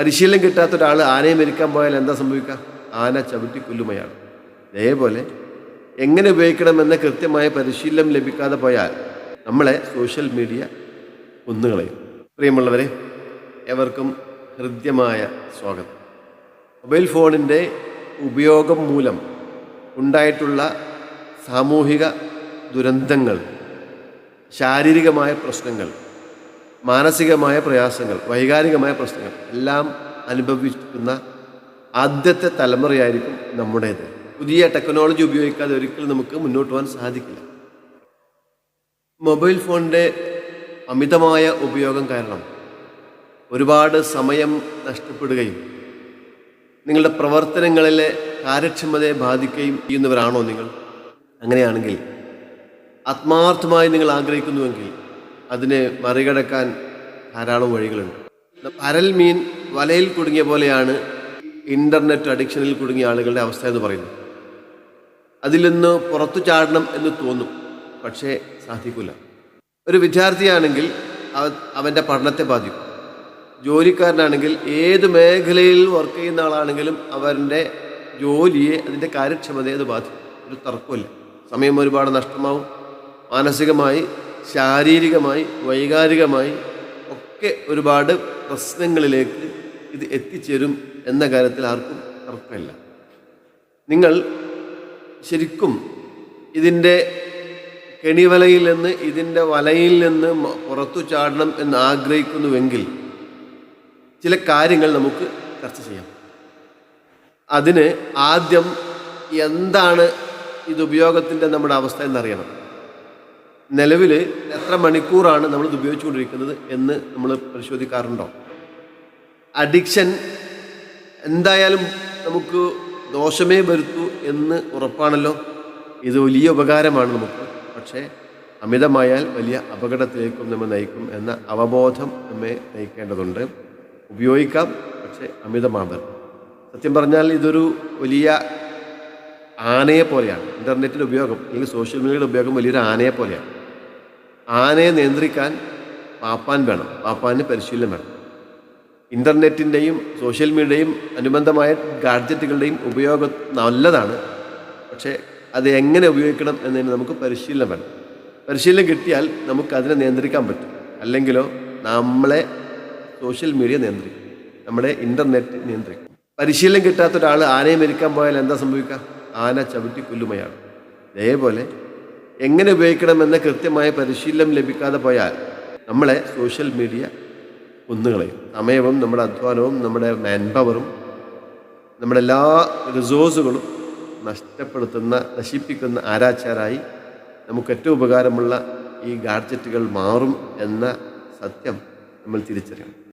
പരിശീലനം കിട്ടാത്ത ഒരാൾ ആനയെ മെരുക്കാൻ പോയാൽ എന്താ സംഭവിക്കുക? ആന ചവിട്ടി കൊല്ലുമയാണ്. അതേപോലെ എങ്ങനെ ഉപയോഗിക്കണമെന്ന കൃത്യമായ പരിശീലനം ലഭിക്കാതെ പോയാൽ നമ്മളെ സോഷ്യൽ മീഡിയ കൊന്നുകളയും. പ്രിയമുള്ളവരെ, എവർക്കും ഹൃദ്യമായ സ്വാഗതം. മൊബൈൽ ഫോണിൻ്റെ ഉപയോഗം മൂലം ഉണ്ടായിട്ടുള്ള സാമൂഹിക ദുരന്തങ്ങൾ, ശാരീരികമായ പ്രശ്നങ്ങൾ, മാനസികമായ പ്രയാസങ്ങൾ, വൈകാരികമായ പ്രശ്നങ്ങൾ എല്ലാം അനുഭവിക്കുന്ന ആദ്യത്തെ തലമുറയായിരിക്കും നമ്മുടേത്. പുതിയ ടെക്നോളജി ഉപയോഗിക്കാതെ ഒരിക്കലും നമുക്ക് മുന്നോട്ട് പോകാൻ സാധിക്കില്ല. മൊബൈൽ ഫോണിൻ്റെ അമിതമായ ഉപയോഗം കാരണം ഒരുപാട് സമയം നഷ്ടപ്പെടുകയും നിങ്ങളുടെ പ്രവർത്തനങ്ങളിലെ കാര്യക്ഷമതയെ ബാധിക്കുകയും ചെയ്യുന്നവരാണോ നിങ്ങൾ? അങ്ങനെയാണെങ്കിൽ ആത്മാർത്ഥമായി നിങ്ങൾ ആഗ്രഹിക്കുന്നുവെങ്കിൽ അതിനെ മറികടക്കാൻ ധാരാളം വഴികളുണ്ട്. പരൽ മീൻ വലയിൽ കുടുങ്ങിയ പോലെയാണ് ഇൻ്റർനെറ്റ് അഡിക്ഷനിൽ കുടുങ്ങിയ ആളുകളുടെ അവസ്ഥ എന്ന് പറയുന്നത്. അതിൽ നിന്ന് പുറത്തു ചാടണം എന്ന് തോന്നും, പക്ഷേ സാധിക്കില്ല. ഒരു വിദ്യാർത്ഥിയാണെങ്കിൽ അവൻ്റെ പഠനത്തെ ബാധിക്കും. ജോലിക്കാരനാണെങ്കിൽ ഏത് മേഖലയിൽ വർക്ക് ചെയ്യുന്ന ആളാണെങ്കിലും അവരുടെ ജോലിയെ, അതിൻ്റെ കാര്യക്ഷമതയെ അത് ബാധിക്കും. ഒരു തർക്കമില്ല. സമയം ഒരുപാട് നഷ്ടമാവും. മാനസികമായി, ശാരീരികമായി, വൈകാരികമായി ഒക്കെ ഒരുപാട് പ്രശ്നങ്ങളിലേക്ക് ഇത് എത്തിച്ചേരും എന്ന കാര്യത്തിൽ ആർക്കും തർക്കമില്ല. നിങ്ങൾ ശരിക്കും ഇതിൻ്റെ കെണിവലയിൽ നിന്ന്, ഇതിൻ്റെ വലയിൽ നിന്ന് പുറത്തു ചാടണം എന്ന് ആഗ്രഹിക്കുന്നുവെങ്കിൽ ചില കാര്യങ്ങൾ നമുക്ക് ചർച്ച ചെയ്യാം. അതിന് ആദ്യം എന്താണ് ഇത് ഉപയോഗത്തിൻ്റെ നമ്മുടെ അവസ്ഥ എന്നറിയണം. നിലവിൽ എത്ര മണിക്കൂറാണ് നമ്മളിത് ഉപയോഗിച്ചുകൊണ്ടിരിക്കുന്നത് എന്ന് നമ്മൾ പരിശോധിക്കാറുണ്ടോ? അഡിക്ഷൻ എന്തായാലും നമുക്ക് ദോഷമേ വരുത്തൂ എന്ന് ഉറപ്പാണല്ലോ. ഇത് വലിയ ഉപകാരമാണ് നമുക്ക്, പക്ഷേ അമിതമായാൽ വലിയ അപകടത്തിലേക്കും നമ്മെ നയിക്കും എന്ന അവബോധം നമ്മെ നയിക്കേണ്ടതുണ്ട്. ഉപയോഗിക്കാം, പക്ഷേ അമിതമാവരുത്. സത്യം പറഞ്ഞാൽ ഇതൊരു വലിയ ആനയെ പോലെയാണ്. ഇൻ്റർനെറ്റിൻ്റെ ഉപയോഗം അല്ലെങ്കിൽ സോഷ്യൽ മീഡിയയുടെ ഉപയോഗം വലിയൊരു ആനയെ പോലെയാണ്. ആനയെ നിയന്ത്രിക്കാൻ പാപ്പാൻ വേണം, പാപ്പാന് പരിശീലനം വേണം. ഇൻ്റർനെറ്റിൻ്റെയും സോഷ്യൽ മീഡിയയും അനുബന്ധമായ ഗാഡ്ജറ്റുകളുടെയും ഉപയോഗം നല്ലതാണ്, പക്ഷേ അത് എങ്ങനെ ഉപയോഗിക്കണം എന്നതിന് നമുക്ക് പരിശീലനം വേണം. പരിശീലനം കിട്ടിയാൽ നമുക്ക് അതിനെ നിയന്ത്രിക്കാൻ പറ്റും. അല്ലെങ്കിലോ നമ്മളെ സോഷ്യൽ മീഡിയ നിയന്ത്രിക്കും, നമ്മുടെ ഇൻ്റർനെറ്റ് നിയന്ത്രിക്കും. പരിശീലനം കിട്ടാത്ത ഒരാൾ ആനയെ മെരുക്കാൻ പോയാൽ എന്താ സംഭവിക്കുക? ആന ചവിട്ടി കൊല്ലുമയാണ്. അതേപോലെ എങ്ങനെ ഉപയോഗിക്കണമെന്ന കൃത്യമായ പരിശീലനം ലഭിക്കാതെ പോയാൽ നമ്മളെ സോഷ്യൽ മീഡിയ കൊന്നുകളയും. സമയവും നമ്മുടെ അധ്വാനവും നമ്മുടെ മാൻ പവറും നമ്മുടെ എല്ലാ റിസോഴ്സുകളും നശിപ്പിക്കുന്ന ആരാച്ചാരായി നമുക്ക് ഏറ്റവും ഉപകാരമുള്ള ഈ ഗാഡ്ജറ്റുകൾ മാറും എന്ന സത്യം നമ്മൾ തിരിച്ചറിയണം.